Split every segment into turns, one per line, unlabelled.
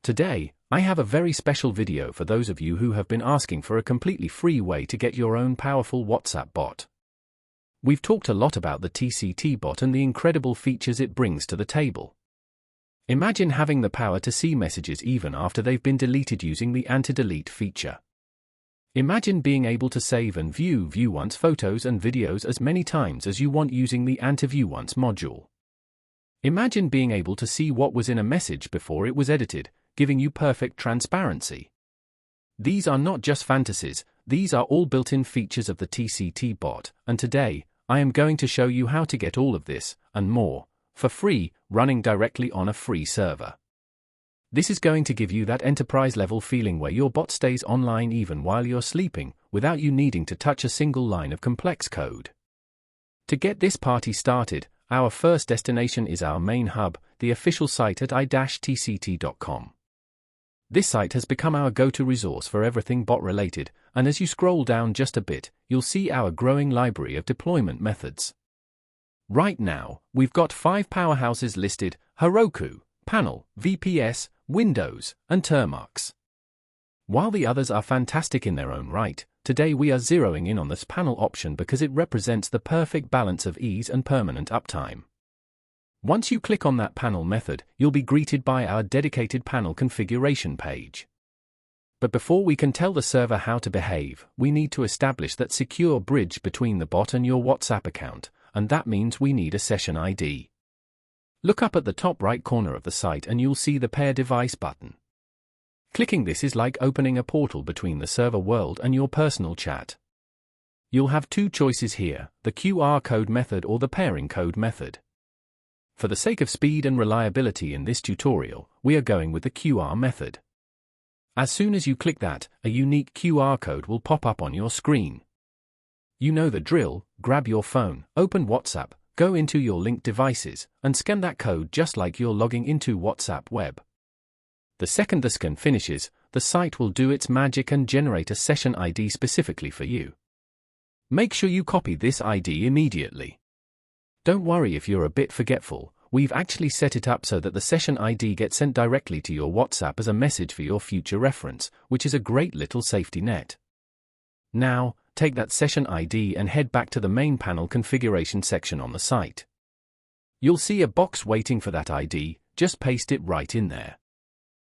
Today, I have a very special video for those of you who have been asking for a completely free way to get your own powerful WhatsApp bot. We've talked a lot about the TCT bot and the incredible features it brings to the table. Imagine having the power to see messages even after they've been deleted using the anti-delete feature. Imagine being able to save and view once photos and videos as many times as you want using the anti-view once module. Imagine being able to see what was in a message before it was edited, giving you perfect transparency. These are not just fantasies, these are all built-in features of the TCT bot, and today, I am going to show you how to get all of this, and more, for free, running directly on a free server. This is going to give you that enterprise-level feeling where your bot stays online even while you're sleeping, without you needing to touch a single line of complex code. To get this party started, our first destination is our main hub, the official site at i-tct.com. This site has become our go-to resource for everything bot-related, and as you scroll down just a bit, you'll see our growing library of deployment methods. Right now, we've got 5 powerhouses listed: Heroku, Panel, VPS, Windows, and Termux. While the others are fantastic in their own right, today we are zeroing in on this panel option because it represents the perfect balance of ease and permanent uptime. Once you click on that panel method, you'll be greeted by our dedicated panel configuration page. But before we can tell the server how to behave, we need to establish that secure bridge between the bot and your WhatsApp account, and that means we need a session ID. Look up at the top right corner of the site and you'll see the Pair Device button. Clicking this is like opening a portal between the server world and your personal chat. You'll have 2 choices here, the QR code method or the pairing code method. For the sake of speed and reliability in this tutorial, we are going with the QR method. As soon as you click that, a unique QR code will pop up on your screen. You know the drill: grab your phone, open WhatsApp, go into your linked devices, and scan that code just like you're logging into WhatsApp web. The second the scan finishes, the site will do its magic and generate a session ID specifically for you. Make sure you copy this ID immediately. Don't worry if you're a bit forgetful, we've actually set it up so that the session ID gets sent directly to your WhatsApp as a message for your future reference, which is a great little safety net. Now, take that session ID and head back to the main panel configuration section on the site. You'll see a box waiting for that ID, just paste it right in there.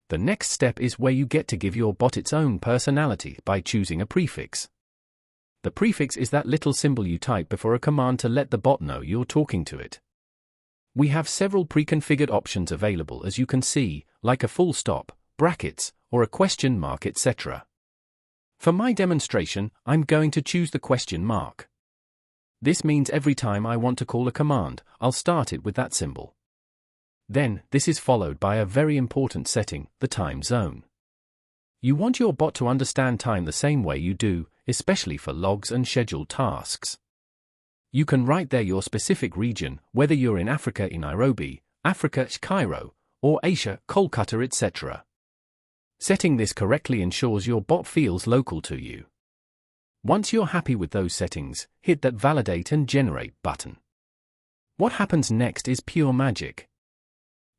The next step is where you get to give your bot its own personality by choosing a prefix. The prefix is that little symbol you type before a command to let the bot know you're talking to it. We have several pre-configured options available, as you can see, like a full stop, brackets, or a question mark, etc. For my demonstration, I'm going to choose the question mark. This means every time I want to call a command, I'll start it with that symbol. Then, this is followed by a very important setting, the time zone. You want your bot to understand time the same way you do, especially for logs and scheduled tasks. You can write there your specific region, whether you're in Africa in Nairobi, Africa Cairo, or Asia Kolkata, etc. Setting this correctly ensures your bot feels local to you. Once you're happy with those settings, hit that Validate and Generate button. What happens next is pure magic.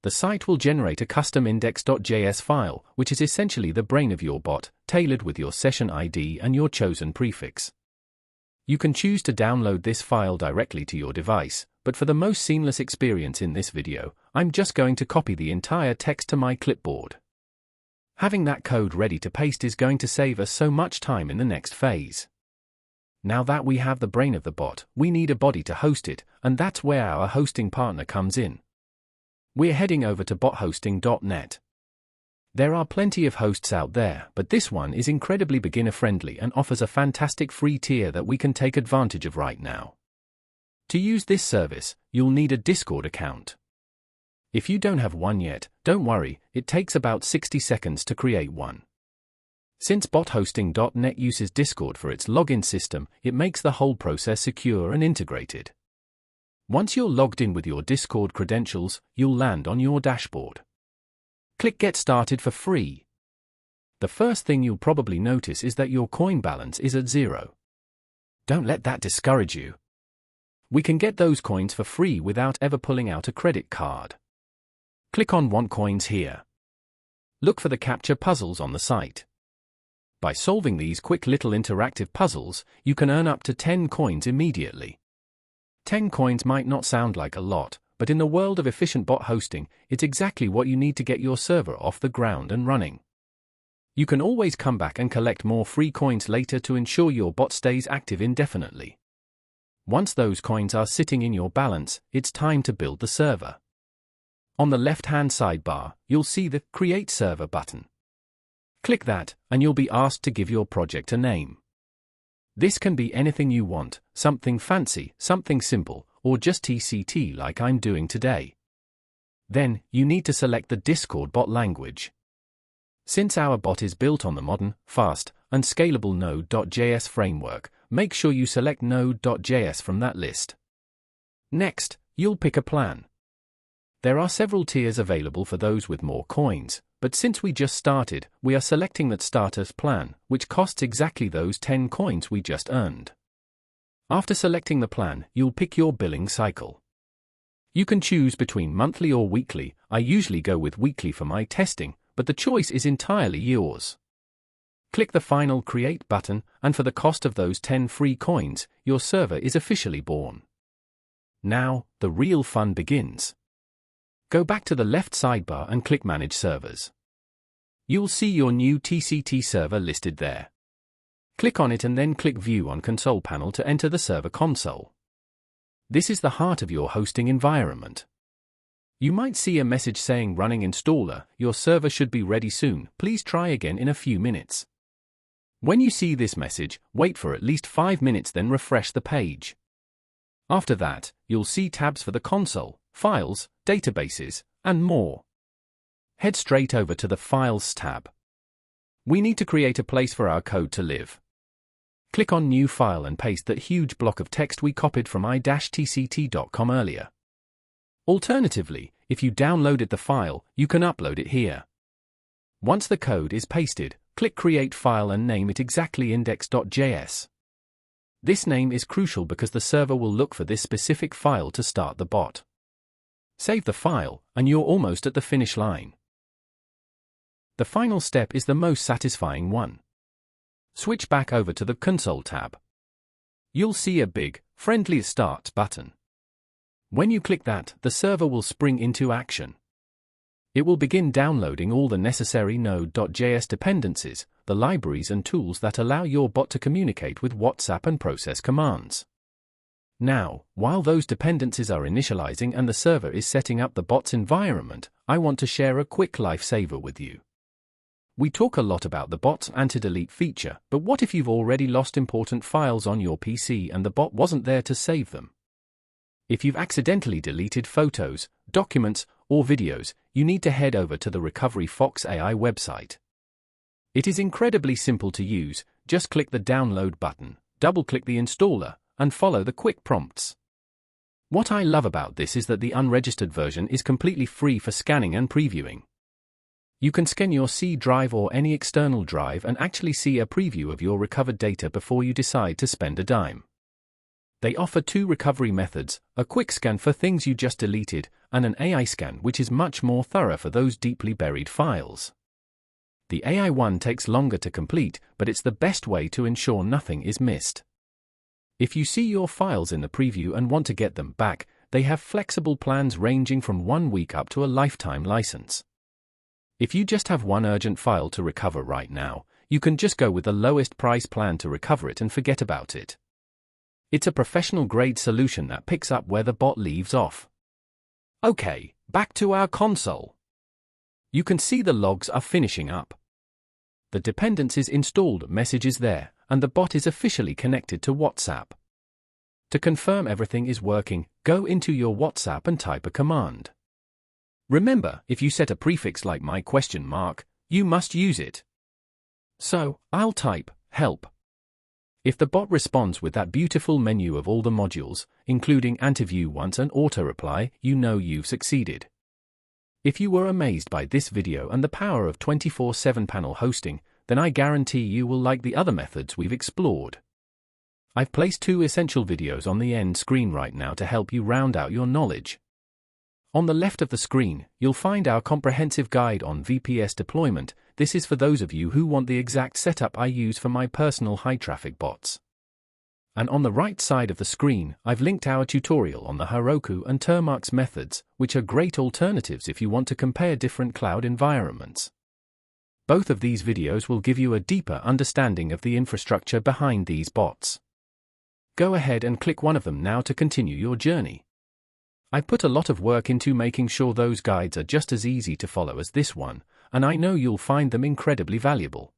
The site will generate a custom index.js file, which is essentially the brain of your bot, tailored with your session ID and your chosen prefix. You can choose to download this file directly to your device, but for the most seamless experience in this video, I'm just going to copy the entire text to my clipboard. Having that code ready to paste is going to save us so much time in the next phase. Now that we have the brain of the bot, we need a body to host it, and that's where our hosting partner comes in. We're heading over to bothosting.net. There are plenty of hosts out there, but this one is incredibly beginner-friendly and offers a fantastic free tier that we can take advantage of right now. To use this service, you'll need a Discord account. If you don't have one yet, don't worry, it takes about 60 seconds to create one. Since bothosting.net uses Discord for its login system, it makes the whole process secure and integrated. Once you're logged in with your Discord credentials, you'll land on your dashboard. Click Get Started for free. The first thing you'll probably notice is that your coin balance is at 0. Don't let that discourage you. We can get those coins for free without ever pulling out a credit card. Click on Want Coins here. look for the capture puzzles on the site. By solving these quick little interactive puzzles, you can earn up to 10 coins immediately. 10 coins might not sound like a lot, but in the world of efficient bot hosting, it's exactly what you need to get your server off the ground and running. You can always come back and collect more free coins later to ensure your bot stays active indefinitely. Once those coins are sitting in your balance, it's time to build the server. On the left-hand sidebar, you'll see the Create Server button. Click that, and you'll be asked to give your project a name. This can be anything you want, something fancy, something simple, or just TCT like I'm doing today. Then, you need to select the Discord bot language. Since our bot is built on the modern, fast, and scalable Node.js framework, make sure you select Node.js from that list. Next, you'll pick a plan. There are several tiers available for those with more coins, but since we just started, we are selecting that starter's plan, which costs exactly those 10 coins we just earned. After selecting the plan, you'll pick your billing cycle. You can choose between monthly or weekly. I usually go with weekly for my testing, but the choice is entirely yours. Click the final Create button, and for the cost of those 10 free coins, your server is officially born. Now, the real fun begins. Go back to the left sidebar and click Manage Servers. You'll see your new TCT server listed there. Click on it and then click View on Console panel to enter the server console. This is the heart of your hosting environment. You might see a message saying Running Installer, your server should be ready soon, please try again in a few minutes. When you see this message, wait for at least 5 minutes then refresh the page. After that, you'll see tabs for the console, files, databases, and more. Head straight over to the Files tab. We need to create a place for our code to live. Click on New File and paste that huge block of text we copied from i-tct.com earlier. Alternatively, if you downloaded the file, you can upload it here. Once the code is pasted, click Create File and name it exactly index.js. This name is crucial because the server will look for this specific file to start the bot. Save the file, and you're almost at the finish line. The final step is the most satisfying one. Switch back over to the Console tab. You'll see a big, friendly Start button. When you click that, the server will spring into action. It will begin downloading all the necessary Node.js dependencies, the libraries and tools that allow your bot to communicate with WhatsApp and process commands. Now, while those dependencies are initializing and the server is setting up the bot's environment, I want to share a quick lifesaver with you. We talk a lot about the bot's anti-delete feature, but what if you've already lost important files on your PC and the bot wasn't there to save them? If you've accidentally deleted photos, documents, or videos, you need to head over to the Recovery Fox AI website. It is incredibly simple to use. Just click the Download button, double-click the installer, and follow the quick prompts. What I love about this is that the unregistered version is completely free for scanning and previewing. You can scan your C drive or any external drive and actually see a preview of your recovered data before you decide to spend a dime. They offer 2 recovery methods, a quick scan for things you just deleted, and an AI scan which is much more thorough for those deeply buried files. The AI one takes longer to complete, but it's the best way to ensure nothing is missed. If you see your files in the preview and want to get them back, they have flexible plans ranging from 1 week up to a lifetime license. If you just have one urgent file to recover right now, you can just go with the lowest price plan to recover it and forget about it. It's a professional-grade solution that picks up where the bot leaves off. Okay, back to our console. You can see the logs are finishing up. The dependencies installed, messages there, and the bot is officially connected to WhatsApp. To confirm everything is working, go into your WhatsApp and type a command. Remember, if you set a prefix like my question mark, you must use it. So, I'll type, help. If the bot responds with that beautiful menu of all the modules, including anti-view once and auto-reply, you know you've succeeded. If you were amazed by this video and the power of 24/7 panel hosting, then I guarantee you will like the other methods we've explored. I've placed 2 essential videos on the end screen right now to help you round out your knowledge. On the left of the screen, you'll find our comprehensive guide on VPS deployment. This is for those of you who want the exact setup I use for my personal high-traffic bots. And on the right side of the screen, I've linked our tutorial on the Heroku and Termux methods, which are great alternatives if you want to compare different cloud environments. Both of these videos will give you a deeper understanding of the infrastructure behind these bots. Go ahead and click one of them now to continue your journey. I put a lot of work into making sure those guides are just as easy to follow as this one, and I know you'll find them incredibly valuable.